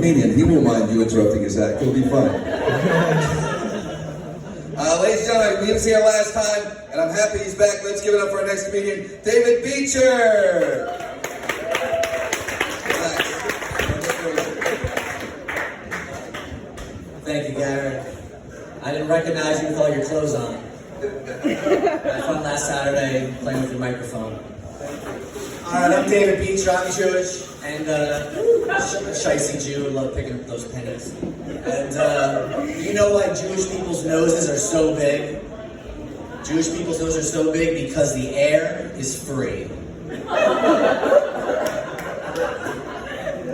comedian. He won't mind you interrupting his act. He'll be fine. Ladies and gentlemen, he was here last time, and I'm happy he's back. Let's give it up for our next comedian, David Beecher. Thank you, Gary. I didn't recognize you with all your clothes on. Had fun last Saturday playing with your microphone. Alright, I'm David Beecher. I'm Jewish and shicey Jew. Love picking up those pennies. And you know why Jewish people's noses are so big? Jewish people's noses are so big because the air is free.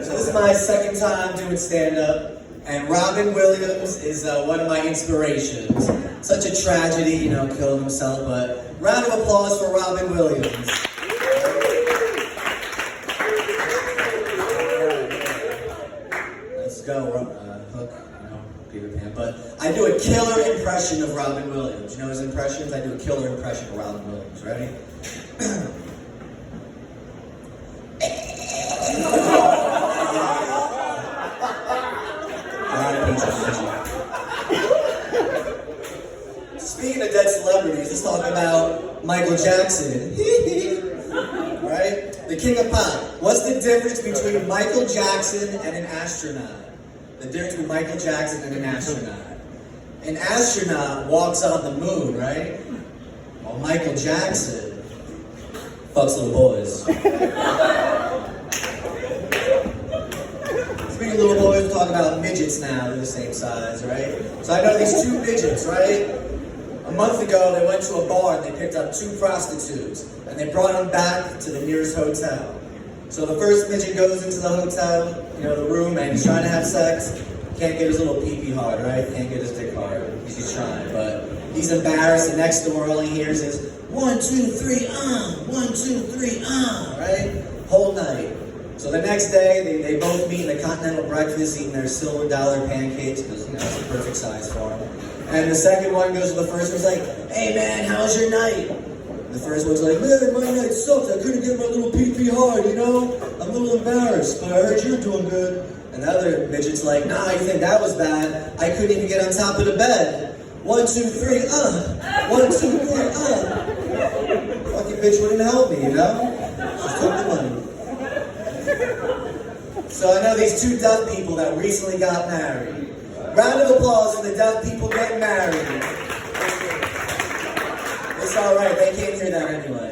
So this is my second time doing stand-up, and Robin Williams is one of my inspirations. Such a tragedy, you know, killed himself, but round of applause for Robin Williams. Let's go, Hook, you know, Peter Pan. But I do a killer impression of Robin Williams. You know his impressions? I do a killer impression of Robin Williams. Ready? Speaking of dead celebrities, let's talk about Michael Jackson. Right? The king of pop. What's the difference between Michael Jackson and an astronaut? The difference between Michael Jackson and an astronaut. An astronaut walks on the moon, right? While Michael Jackson fucks little boys. Speaking of little boys, we're talking about midgets now. They're the same size, right? So I know these two midgets, right? A month ago, they went to a bar and they picked up two prostitutes and they brought them back to the nearest hotel. So the first midget goes into the hotel, you know, the room, and he's trying to have sex. Can't get his little pee-pee hard, right? Can't get his dick hard. He's trying, but he's embarrassed, and next door all he hears is 1, 2, 3, 1, 2, 3, right? Whole night. So the next day, they both meet in a continental breakfast, eating their silver dollar pancakes, because, you know, it's the perfect size for them. And the second one goes to the first one's like, hey man, how's your night? The first one's like, man, my night sucks. I couldn't get my little pee-pee hard, you know? I'm a little embarrassed, but I heard you're doing good. And the other midget's like, nah, you think that was bad? I couldn't even get on top of the bed. 1, 2, 3, 1, 2, 3, Fucking bitch wouldn't help me, you know? Just took the money. So I know these two deaf people that recently got married. Round of applause for the deaf people getting married. It's alright, they can't hear that anyway.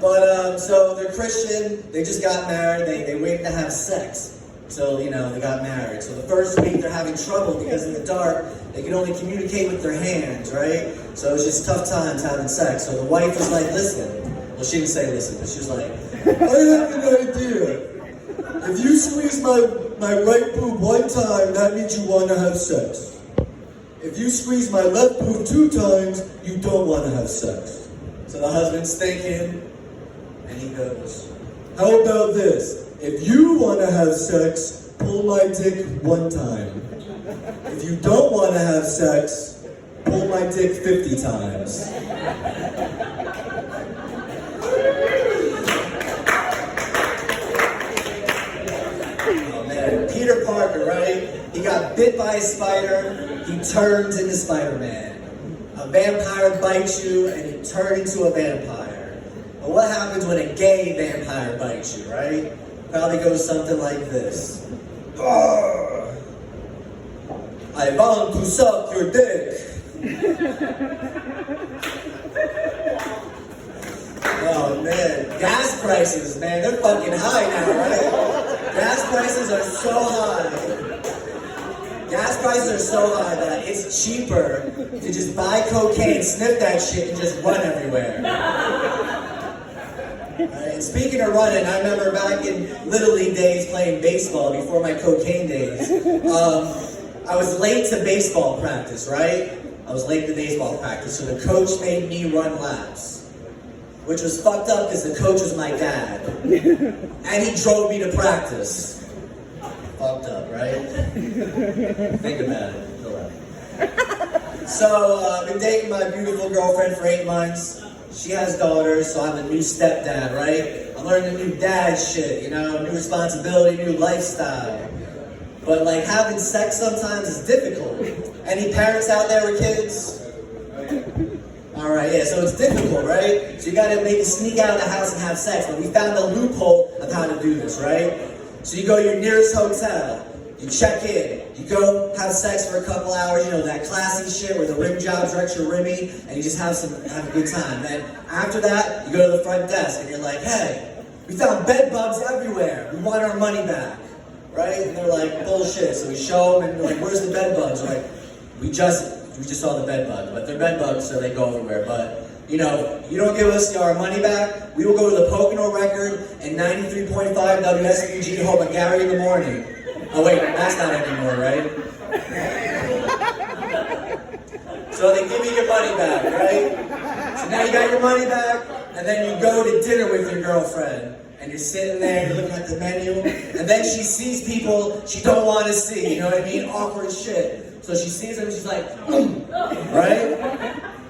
But, so they're Christian, they just got married, they waited to have sex. So, you know, they got married. So the first week they're having trouble because in the dark, they can only communicate with their hands, right? So it's just tough times having sex. So the wife was like, listen. Well, she didn't say listen, but she was like, I have an idea. If you squeeze my right boob one time, that means you want to have sex. If you squeeze my left boob 2 times, you don't want to have sex. So the husband's thinking, and he goes, how about this? If you want to have sex, pull my dick 1 time. If you don't want to have sex, pull my dick 50 times. Oh man, Peter Parker, right? He got bit by a spider, he turns into Spider-Man. A vampire bites you and you turn into a vampire. But what happens when a gay vampire bites you, right? Probably goes something like this. I want to suck your dick. Oh man, gas prices, man, they're fucking high now, right? Gas prices are so high. Gas prices are so high that it's cheaper to just buy cocaine, sniff that shit, and just run everywhere. And speaking of running, I remember back in Little League days playing baseball before my cocaine days. I was late to baseball practice, right? I was late to baseball practice, so the coach made me run laps. Which was fucked up because the coach was my dad. And he drove me to practice. Fucked up, right? Think about it. So, I've been dating my beautiful girlfriend for 8 months. She has daughters, so I'm a new stepdad, right? I'm learning new dad shit, you know, new responsibility, new lifestyle. But like having sex sometimes is difficult. Any parents out there with kids? All right, yeah, so it's difficult, right? So you gotta maybe sneak out of the house and have sex. But we found a loophole of how to do this, right? So you go to your nearest hotel, you check in, you go have sex for a couple hours, you know, that classy shit where the rim jobs are extra rimmy, and you just have a good time. Then after that, you go to the front desk and you're like, hey, we found bed bugs everywhere. We want our money back, right? And they're like, bullshit. So we show them and they're like, where's the bed bugs? We're like, we just saw the bed bug, but they're bed bugs, so they go everywhere. But you know, you don't give us our money back, we will go to the Pocono Record and 93.5 WSBG home at Gary in the morning. Oh wait, that's not anymore, right? So they give you your money back, right? So now you got your money back, and then you go to dinner with your girlfriend, and you're sitting there, you're looking at the menu, and then she sees people she don't want to see, you know what I mean? Awkward shit. So she sees them, she's like, right?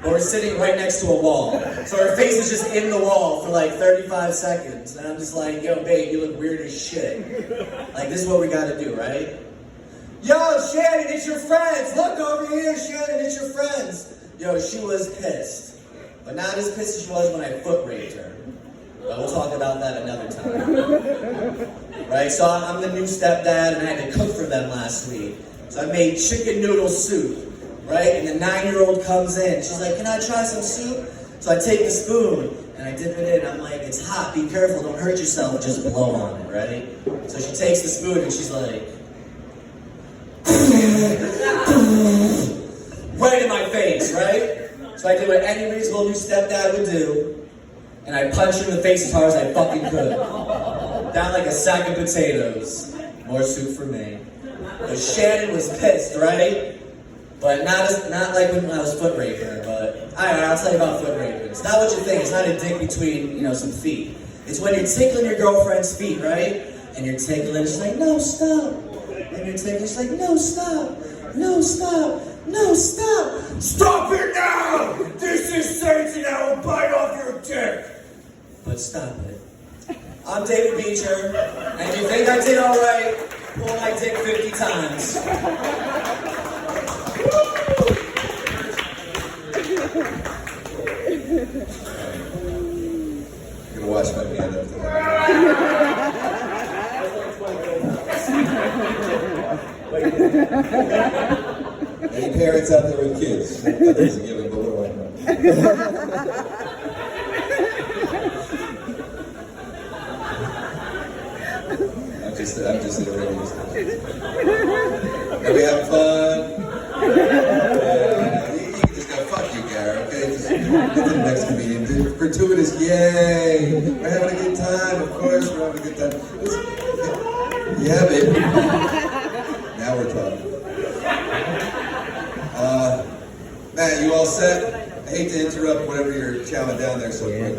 Or we're sitting right next to a wall. So her face is just in the wall for like 35 seconds. And I'm just like, yo, babe, you look weird as shit. Like, this is what we gotta do, right? Yo, Shannon, it's your friends. Look over here, Shannon, it's your friends. Yo, she was pissed. But not as pissed as she was when I foot raped her. But we'll talk about that another time. Right, so I'm the new stepdad and I had to cook for them last week. So I made chicken noodle soup. Right? And the 9-year-old comes in. She's like, can I try some soup? So I take the spoon and I dip it in. I'm like, it's hot. Be careful. Don't hurt yourself. Just blow on it. Ready? So she takes the spoon and she's like, right in my face, right? So I did what any reasonable new stepdad would do. And I punched her in the face as hard as I fucking could. Down like a sack of potatoes. More soup for me. But Shannon was pissed, right? But not like when I was foot raping her, but alright, I'll tell you about foot raping. It's not what you think, it's not a dick between, you know, some feet. It's when you're tickling your girlfriend's feet, right? And you're tickling, she's like, no, stop. And you're tickling, she's like, no, stop. No, stop. No, stop. Stop it now! This is Satan, I will bite off your dick. But stop it. I'm David Beecher, and if you think I did alright, pull my dick 50 times. I'm gonna watch my hand up tonight. Any parents out there with kids? That doesn't give them, but what do I know? I'm just the radio station. Are we having fun? You can just go, fuck you, Gary, okay? Just get to the next comedian. Dude, gratuitous, yay! We're having a good time, of course, we're having a good time. Yeah, baby. Now we're talking. Matt, you all set? I hate to interrupt whatever you're chowing down there so quick.